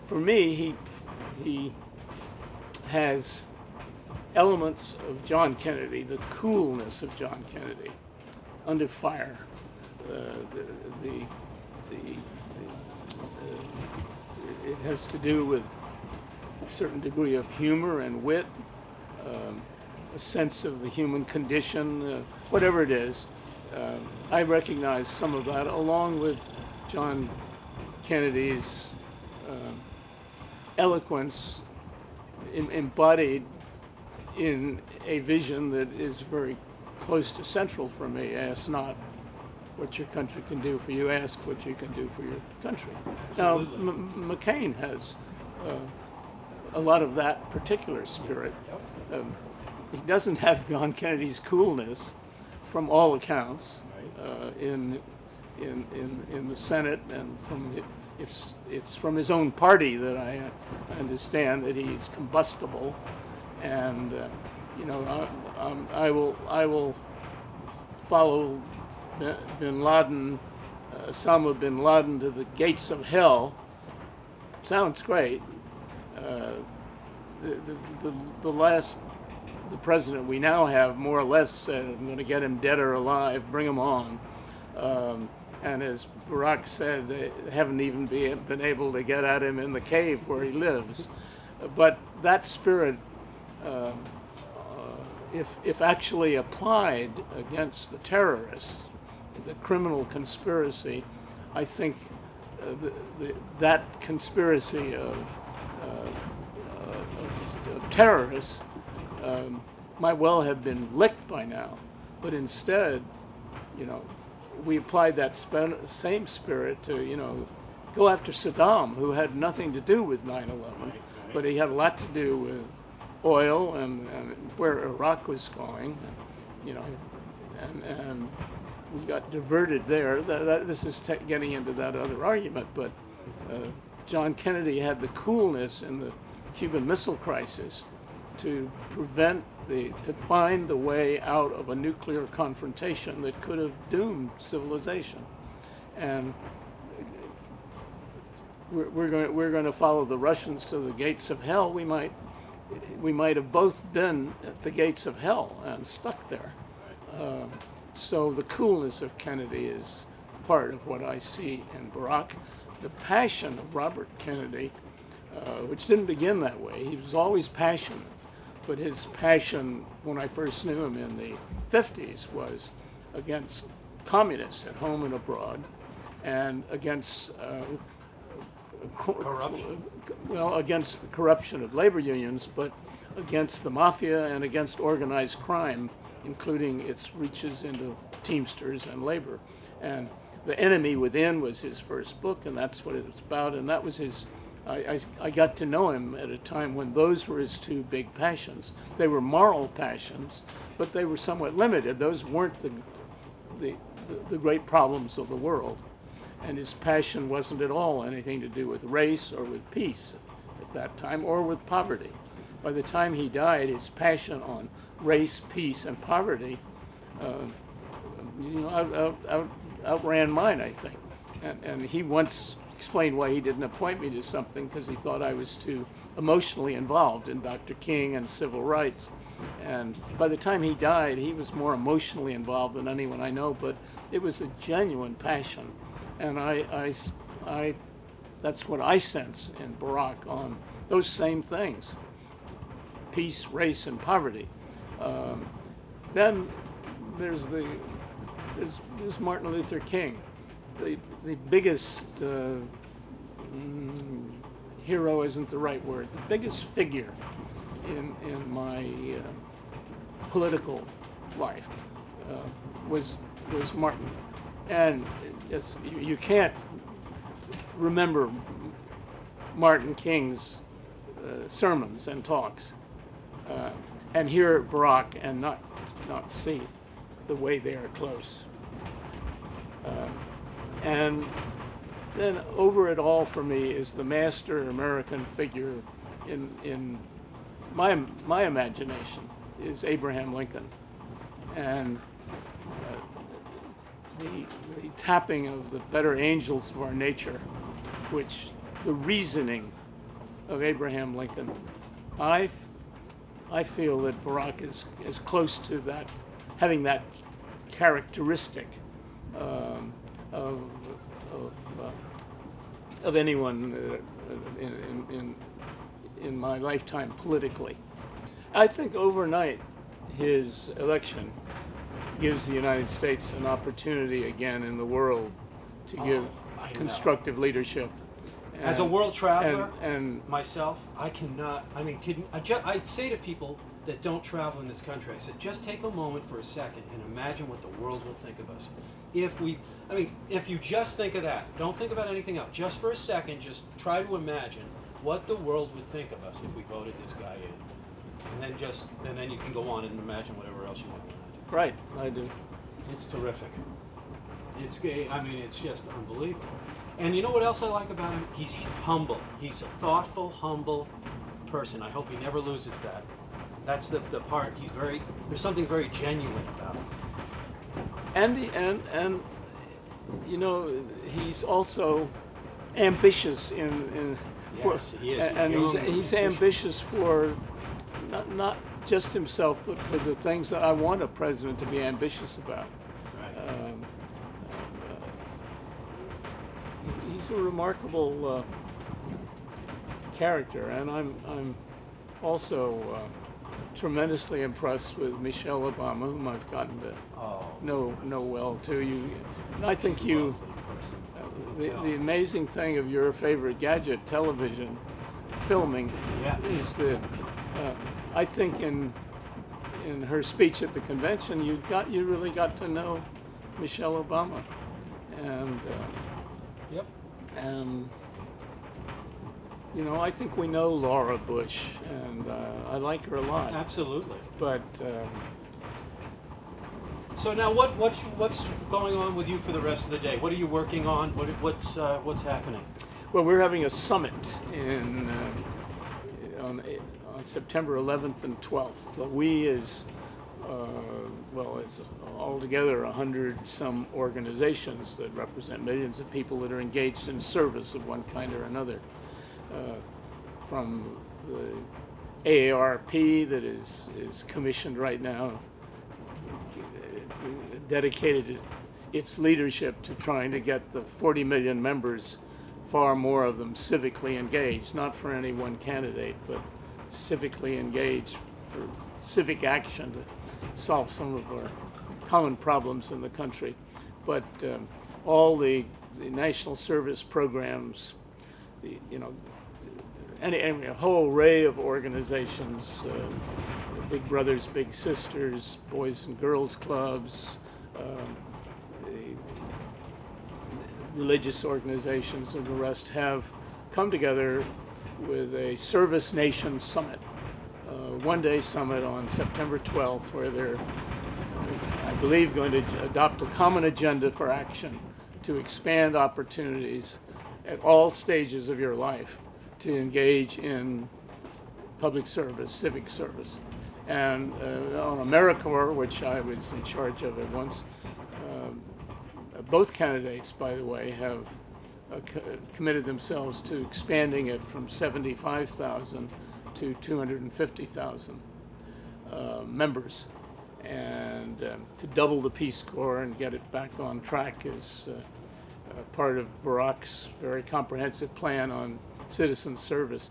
for me, he has elements of John Kennedy, the coolness of John Kennedy, under fire. It has to do with a certain degree of humor and wit, a sense of the human condition, whatever it is. I recognize some of that, along with John Kennedy's eloquence embodied in a vision that is very close to central for me. Ask not what your country can do for you, ask what you can do for your country. Now, McCain has a lot of that particular spirit. He doesn't have John Kennedy's coolness, from all accounts, in the Senate, and it's from his own party that I understand that he's combustible, and I will follow bin Laden, Osama bin Laden, to the gates of hell. Sounds great. The president we now have more or less said, I'm going to get him dead or alive, bring him on. And as Barack said, they haven't even been able to get at him in the cave where he lives. But that spirit, if actually applied against the terrorists, the criminal conspiracy, I think that conspiracy of terrorists might well have been licked by now, but instead, we applied that same spirit to, go after Saddam, who had nothing to do with 9/11, but he had a lot to do with oil and where Iraq was going, and we got diverted there. This is getting into that other argument, but John Kennedy had the coolness in the Cuban Missile Crisis to find the way out of a nuclear confrontation that could have doomed civilization. And we're going to follow the Russians to the gates of hell. We might have both been at the gates of hell and stuck there. So the coolness of Kennedy is part of what I see in Barack. The passion of Robert Kennedy, which didn't begin that way. He was always passionate. But his passion, when I first knew him in the 50s, was against communists at home and abroad, and against corruption. Well, against the corruption of labor unions, but against the mafia and against organized crime, including its reaches into Teamsters and labor. And The Enemy Within was his first book, and that's what it was about. And that was his. I got to know him at a time when those were his two big passions. They were moral passions, but they were somewhat limited. Those weren't the great problems of the world. And his passion wasn't at all anything to do with race or with peace at that time, or with poverty. By the time he died, his passion on race, peace, and poverty outran mine, I think. And he once explained why he didn't appoint me to something, because he thought I was too emotionally involved in Dr. King and civil rights. And by the time he died, he was more emotionally involved than anyone I know, but it was a genuine passion. And that's what I sense in Barack on those same things: peace, race, and poverty. Then there's Martin Luther King, the biggest hero isn't the right word. The biggest figure in my political life was Martin. And you can't remember Martin King's sermons and talks and hear Barack and not see the way they are close. And then over it all for me is the master American figure in my imagination is Abraham Lincoln. And the tapping of the better angels of our nature, which the reasoning of Abraham Lincoln. I feel that Barack is close to that, having that characteristic of anyone in my lifetime politically. I think overnight his election gives the United States an opportunity again in the world to give constructive leadership. As a world traveler, and myself, I cannot, I mean, I'd say to people that don't travel in this country, I said, just take a moment for a second and imagine what the world will think of us. If you just think of that, don't think about anything else, just for a second, just try to imagine what the world would think of us if we voted this guy in. And then you can go on and imagine whatever else you want to imagine. Right, I do. It's terrific. It's just unbelievable. And you know what else I like about him? He's humble. He's a thoughtful, humble person. I hope he never loses that. That's the part. There's something very genuine about him. And you know, he's also ambitious Yes, he is. and he's ambitious for not just himself, but for the things that I want a president to be ambitious about. Right. He's a remarkable character, and I'm also tremendously impressed with Michelle Obama, whom I've gotten to know well too. And I think the amazing thing of your favorite gadget, television, filming, is that I think in her speech at the convention, you really got to know Michelle Obama, and and you know, I think we know Laura Bush, and I like her a lot. Absolutely. But so now, what's going on with you for the rest of the day? What are you working on? What's happening? Well, we're having a summit on September 11th and 12th. We is it's altogether 100-some organizations that represent millions of people that are engaged in service of one kind or another. From the AARP that is commissioned right now, dedicated its leadership to trying to get the 40 million members, far more of them civically engaged, not for any one candidate, but civically engaged for civic action to solve some of our common problems in the country. But all the national service programs, a whole array of organizations, Big Brothers, Big Sisters, Boys and Girls Clubs, the religious organizations and the rest have come together with a Service Nation Summit, one-day summit on September 12th, where they're, I believe, going to adopt a common agenda for action to expand opportunities at all stages of your life to engage in public service, civic service. And on AmeriCorps, which I was in charge of at once, both candidates, by the way, have committed themselves to expanding it from 75,000 to 250,000 members. And to double the Peace Corps and get it back on track is part of Barack's very comprehensive plan on citizen service.